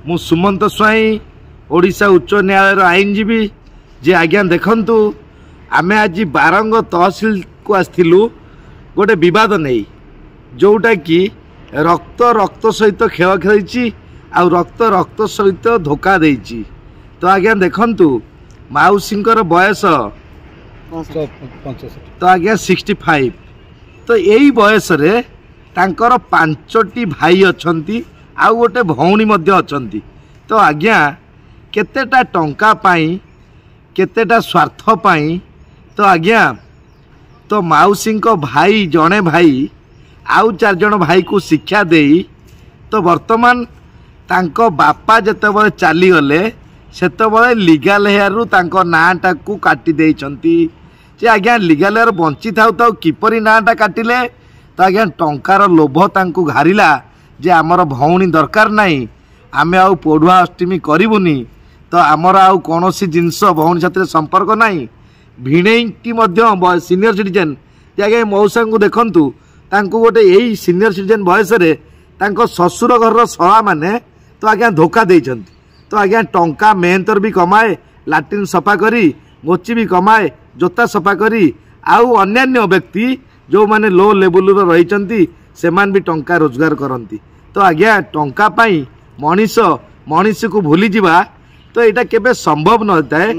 मु सुमंत स्वाई ओडिशा उच्च न्यायालय आईनजीवी जे आज्ञा देखंतु आमे आज बारंग तहसिल को आसथिलु गोटे विवाद नहीं जोटा कि रक्त रक्त सहित खेल खेली आ रक्त रक्त सहित धोखा देइछि। तो आज्ञा देखंतु माउसींकर बयस तो आज्ञा 65। तो यही बयस रे तांकर 5टी भाई अछंती आ गोटे भौणी मध्य अछंती। तो आज्ञा केतेटा टंका पाई केतेटा स्वार्थ पाई तो आज्ञा तो माउसी को भाई जड़े भाई आउ 4 जण भाई को शिक्षा देई तो वर्तमान तांको बापा जते बळे चली गले सेते बळे लीगल हेयर रु तांको नाटा को काटी देइछंती जे आज्ञा लीगल हेयर बंची थाउ तो किपरि नाटा काटिले तो आज्ञा टंकार लोभ तांको घारिला जे आमर भौणी दरकार नाही आमे आउ पढ़ुआ अष्टमी करिवुनी तो आमर आउ कोनोसी जिंस भौणी साथे संपर्क नाही। भिणेईटी मध्य सीनियर सिटीजन जे आज्ञा मौसा को देखंतु तांको गोटे यही सीनियर सिटीजन बयस रे तांको ससुर घर सला माने तो आज्ञा धोखा देइछंती। तो आज्ञा टंका मेहनतर भी कमाए लाट्रिन सफा करी मोची भी कमाए जोता सफा करी आउ अन्यान्य व्यक्ति जो माने लो लेवल रही से मान भी टंका रोजगार करती। तो आज्ञा टंका पाई मनीष मनीष को भूली जीवा तो यहाँ केबे संभव न थाए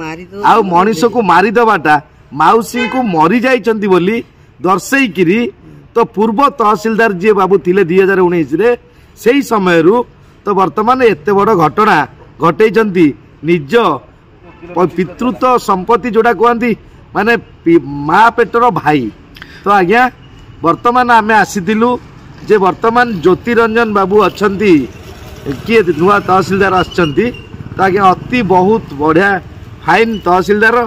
आउ मनीष को मारिदेवाटा माउसी को मरी जाइछंती बोली दर्शेकिरी तो पूर्व तहसीलदार जी बाबू थिले 2019 रे सेही समय रु तो वर्तमान एते बड़ घटना घटैछंती निज पितृत्व संपत्ति जोड़ा कहती माने माँ पेटर भाई। तो आज्ञा वर्तमान आमे आसीथिलु जे वर्तमान ज्योतिरंजन बाबू अछंती किए नुआ तहसीलदार आछंती तो आज्ञा अति बहुत बढ़िया फाइन तहसीलदार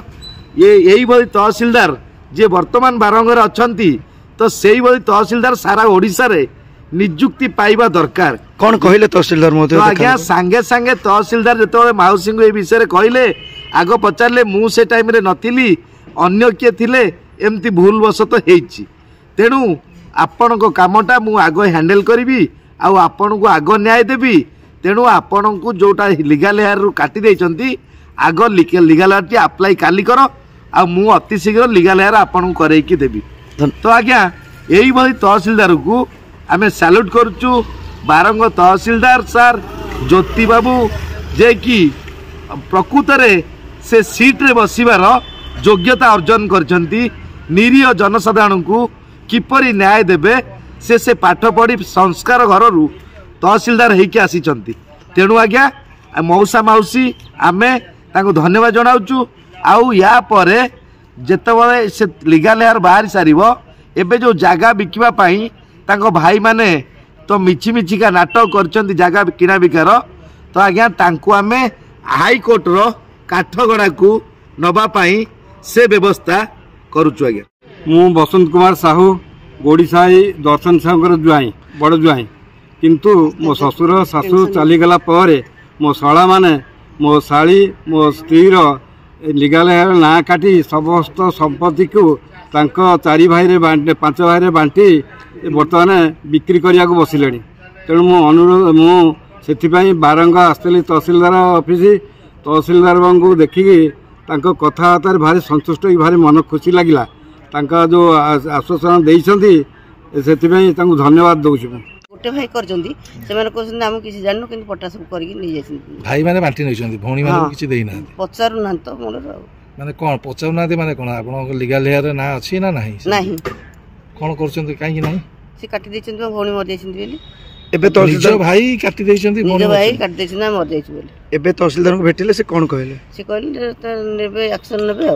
ये यही भली तहसीलदार जे वर्तमान बारंगर अछंती तो सेही भली तहसीलदार सारा ओडिसा रे नियुक्ति पाइबा दरकार। कौन कहले तहसीलदार महोदय? तो आज्ञा सांगे सांगे तहसीलदार जतबे माउसी को ए विषय कहले आग पचारे मु से टाइम रे नथिली अन्य किए थिले एमती भूल वशत हेछि तेणु आपण को कामटा मु आग हैंडल करी आउ आपण को आग न्याय देवी तेणु आपण को जोटा लीगल हेयर रु काटी देइछंती आग लीगल हेयर टी अप्लाई काली करो आ मु अति शीघ्र लीगल हेयर आपण को करैकी देवी। तो आज्ञा यही भली तहसीलदार को आमे सैल्यूट करूचु बारंग तहसीलदार सर ज्योति बाबू जे कि प्रकृत रे से सीट रे बसिबार योग्यता अर्जन करछंती निरीह जनसाधारण को किपरि न्याय देबे से पाठ पढ़ी संस्कार घर रु तहसीलदार होइके आसीचंती। तेणु आज्ञा मौसा माउसी आमे तांको धन्यवाद जनाउचु आउ या परे जेतेबेले से लीगल हेयर बाहर सारिबो एबे जो जागा बिकिबा पाई तांको भाई माने तो मिछि मिछिका नाटक करछंती जागा किना बिकार तो आज्ञा तांको आमे हाई कोर्ट रो काठगड़ा को नबा पाई से व्यवस्था करूछु। आज्ञा मु बसंत कुमार साहू गोड़ीसाई दर्शन साहू जुआई बड़ जुआई किंतु मो ससुर शाशु चलीगला परे मो शला माने मो शाली मो स्त्रीर लीगल हेयर ना काटी समस्त संपत्ति को तांको 4 भाई रे 5 भाई रे बांटी बर्तमान बिक्री करिया को बसिले। तेणु मो अनुरोध मु सेथिपाई बारंग आसली तहसीलदार ऑफिस तहसीलदार को देखिकी तांको कथबार्ता भारी संतुष्ट भारी मन खुशी लगिला तांका जो आश्वासन देइछंती सेथिपाई तांको धन्यवाद दउछु। गोटे भाई करजंती से माने कहछन हम किसी जाननो किंतु पट्टा सब करके नै जाइछन भाई माने बांटी नैछंती भौणी माने किछि देइ ना पचारु ना तो मोर माने कोन पचारु ना माने कोन आपन लीगल हेयर ना अछि ना नाही नाही कोन करछंती काहे कि नाही से काटी देछन तो भौणी मर जाइछन बेली एबे तहसीलदार भाई काटी देछंती भौणी भाई काटी देछन मर जाइछ बेली एबे तहसीलदार को भेटिले से कोन कहले से कहले नेबे एक्शन नेबे।